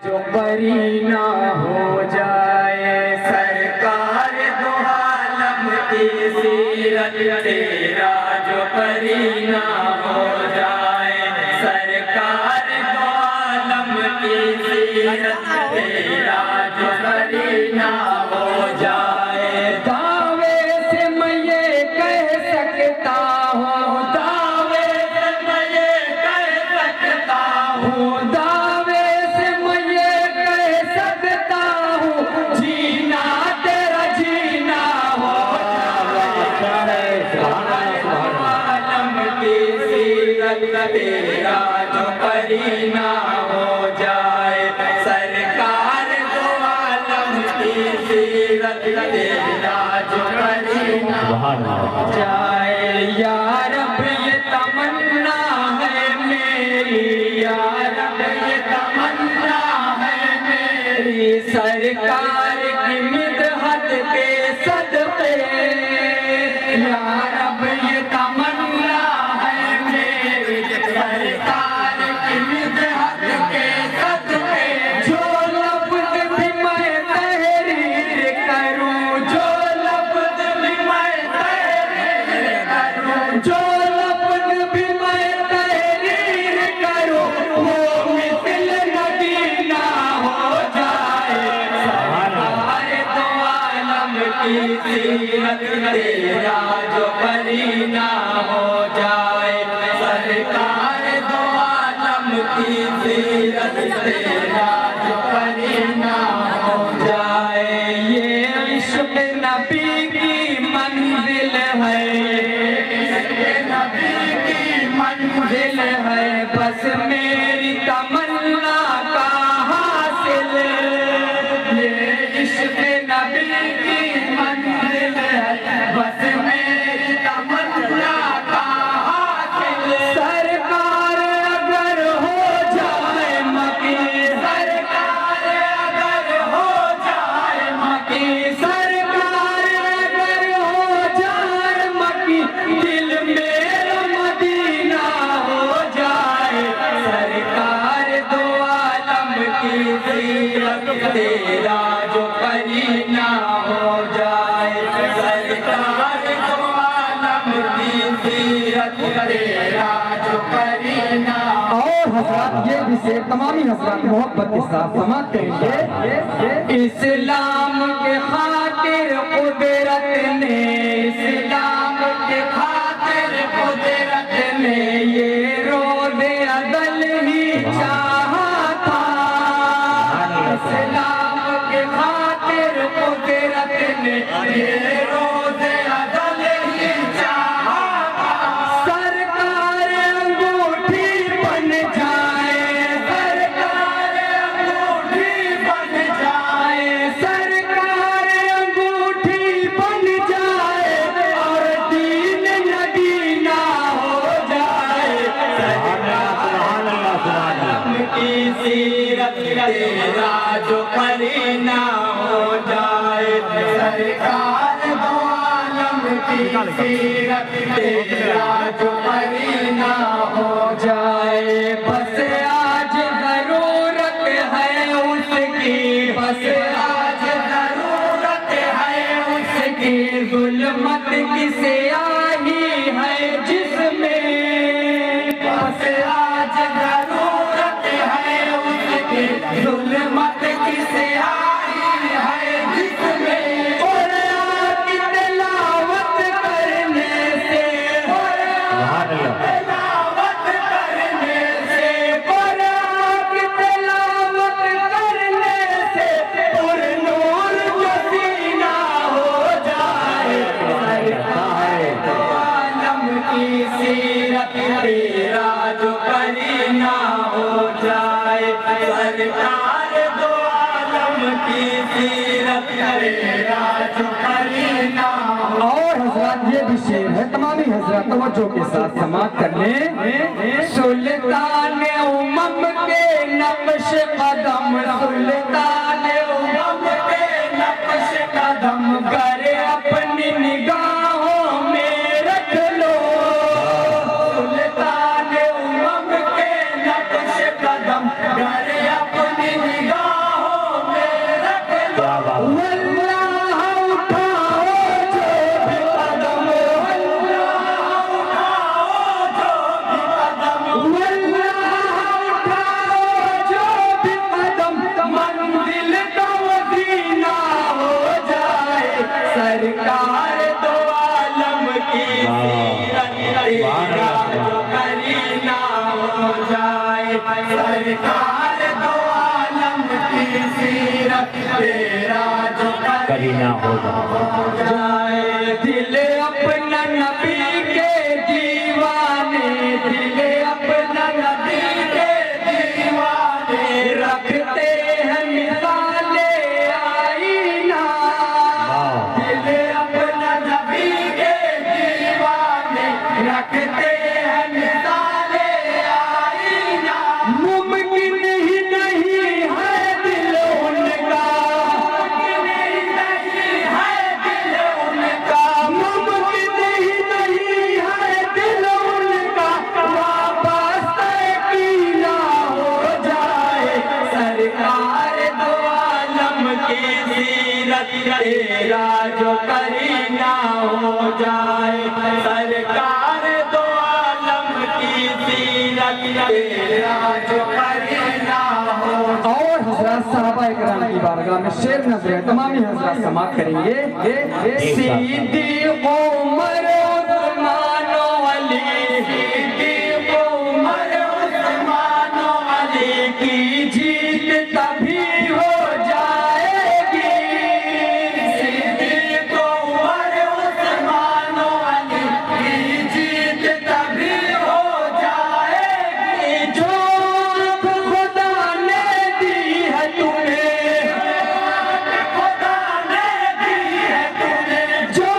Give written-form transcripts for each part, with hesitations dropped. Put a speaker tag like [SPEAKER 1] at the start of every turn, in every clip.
[SPEAKER 1] جو قرینہ ہو جائے سرکار دو عالم کی سیرت تیرا جو قرینہ ہو جائے سرکار دو عالم کی سیرت تیرا جو قرینہ ہو جائے دعوے سے میں یہ کہہ سکتا ہوں دعوے سے میں یہ کہہ سکتا ہوں تیرا جو قرینہ ہو جائے سرکار دو عالم کی سیرت تیرا جو قرینہ ہو جائے یا رب یہ تمنا ہے میری یا رب یہ تمنا ہے میری سرکار کی مدحت کے صدقے یا رب یہ تمنا سرکار کی مدحت کے صدقے جو لفظ بھی میں تحریر کروں جو لفظ بھی میں تحریر کروں جو لفظ بھی میں تحریر کروں وہ مثل نگینہ ہو جائے سرکار دو عالم کی سیرت تیرا جو قرینہ ہو جائے سرکار دو عالم کی سیرت تیرا جو قرینہ ہو جائے یہ عشق نبی کی منزل ہے عشق نبی کی منزل ہے بس میری تمنا کا حاصل یہ عشق نبی کی منزل ہے بس میری تمنا کا حاصل سرکار اگر ہو جائے مکی سرکار اگر ہو جائے مکی سرکار اگر ہو جائے مکی دل میرا مدینہ ہو جائے سرکار دو عالم کی سیرت تیرا جو قرینہ ہو جائے سرکار دو عالم کی سیرت تیرا جو قرینہ
[SPEAKER 2] اور حضرات یہ بھی سے تمامی حضرات محبت کے ساتھ سماعت کریں گے
[SPEAKER 1] اسلام کے خاطر قدرت نے اسلام کے خاطر قدرت نے یہ روز عدل ہی چاہا تھا اسلام کے خاطر قدرت نے یہ روز عدل ہی چاہا تھا سرکار انگوٹھی بن جائے سرکار انگوٹھی بن جائے سرکار انگوٹھی بن جائے اور دین نگینہ ہو جائے سرکار عالم کی سیرت تیرا جو قرینہ ہو جائے سرکار دو عالم کی سیرت تیرا جو قرینہ ہو جائے بس آج ضرورت ہے اس کی بس آج ضرورت ہے اس کی ظلمت کی سیاہی ہے جس میں بس آج ضرورت ہے اس کی ظلمت کی سیاہی ہے جس میں قرآن کی تلاوت کرنے سے تلاوت کرنے سے قرآن کی تلاوت کرنے سے پر نور جو سینہ ہو جائے سرکار دو عالم کی سیرت تیرا جو قرینہ ہو جائے سرکار دو عالم کی سیرت تیرا جو قرینہ ہو
[SPEAKER 2] اور حضرات یہ بھی شعر ہے تمامی حضرات توجہ کے ساتھ سماعت کر لیں
[SPEAKER 1] سلطان امم کے نقش قدم سلطان امم کے نقش قدم گر اپنی نگاہوں میں رکھ لو سلطان امم کے نقش قدم گر اپنی نگاہوں ہو جائے سرکار دو عالم کی سیرت تیرا جو
[SPEAKER 3] کرینا ہو
[SPEAKER 1] جائے دل اپنا نبی کے دیوانے دل اپنا نبی کے دیوانے رکھتے ہیں مثال آئینہ دل اپنا نبی کے دیوانے رکھتے ہیں مثال آئینہ ممکن ہی نہیں ہے دل ان کا ممکن ہی نہیں ہے دل ان کا ممکن ہی نہیں ہے دل ان کا وابستہ کینا ہو جائے سرکار دو عالم کی سیرت تیرا جو کرینا ہو جائے سرکار دو عالم کی سیرت تیرا جو کرینا ہو جائے
[SPEAKER 2] اور حضرات صحابہ اکرام کی بارگاہ میں شعر نظر ہے تمامی حضرات سماعت کریں گے
[SPEAKER 1] صدیق عمر عثمان و علی صدیق عمر عثمان و علی کی جیت تبھی ہو جائے گی صدیق عمر عثمان و علی کی جیت تبھی ہو جائے گی جو خدا نے دی ہے تمہیں خدا نے دی ہے تمہیں جو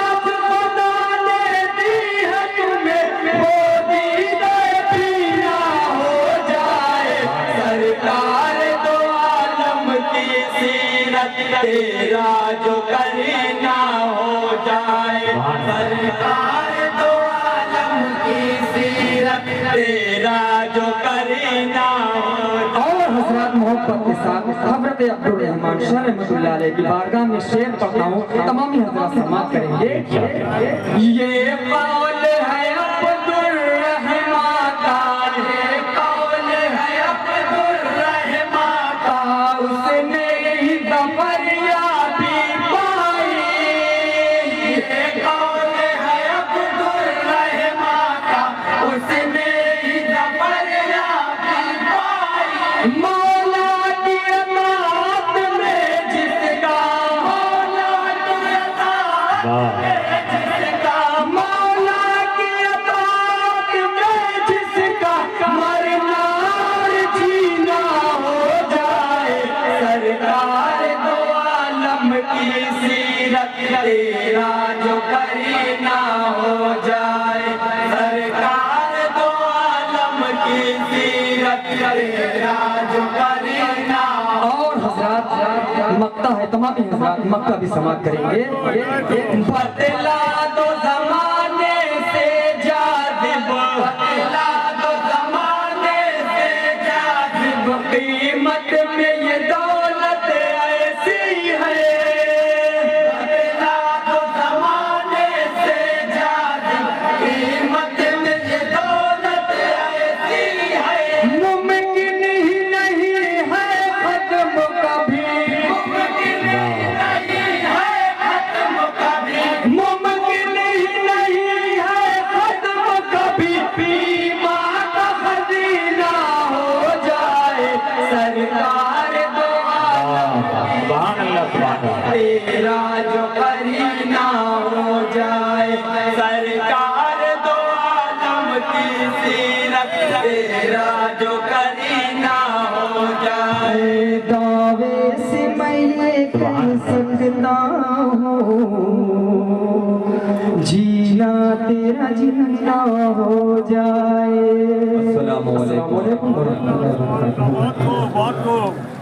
[SPEAKER 1] خدا نے دی ہے تمہیں وہ دیدہ پینا ہو جائے سرکار دو عالم کی سیرت تیرا جو کرینا ہو جائے سرکار دو عالم کی سیرت تیرا جو کرینا ہو جائے
[SPEAKER 2] اور حضرات محبت کے ساتھ حضرت عبدالرحمن شاہ رحمۃ اللہ علیہ کی بارگاہ میں شعر پڑھتا ہوں تمامی حضرات سماعت کریں گے
[SPEAKER 1] یہ قول ہے عبدالرحمن کا یہ قول ہے عبدالرحمن کا اس نے ہی ظفریابی پائی یہ قول ہے عبدالرحمن کا اس نے ہی ظفریابی پائی مولا کی اطاعت میں جس کا مولا کی اطاعت مولا کی اطاعت میں جس کا مرنا اور جینا ہو جائے سرکار دو عالم کی سیرت تیرا جو کرینا ہو جائے سرکار دو عالم کی سیرت تیرا جو کرینا
[SPEAKER 2] اور حضرات مکہ ہے تمامی حضرات مکہ بھی سماعت کریں گے
[SPEAKER 1] بتلا دو زمانے سے جاذب بتلا دو زمانے سے جاذب قیمت میں یہ دولت ایسی ہے بتلا دو زمانے سے جاذب قیمت میں یہ دولت ایسی ہے ممکن ہی نہیں ہے ختم کبھی ممکن ہی نہیں ہے ختم کبھی ممکن ہی نہیں ہے ختم کبھی پیما کا خزینہ ہو جائے سرکار دو عالم
[SPEAKER 3] سبحان اللہ سبحان اللہ
[SPEAKER 1] تیرا جو کرینا ہو جائے سرکار دو عالم کی سیرت تیرا جو کرینا ہو جائے
[SPEAKER 2] دعوے سے میں یہ کہہ سکتا ہوں جینا تیرا جینا ہو جائے السلام علیکم ورحمۃ اللہ وبرکاتہ
[SPEAKER 4] بہت خوب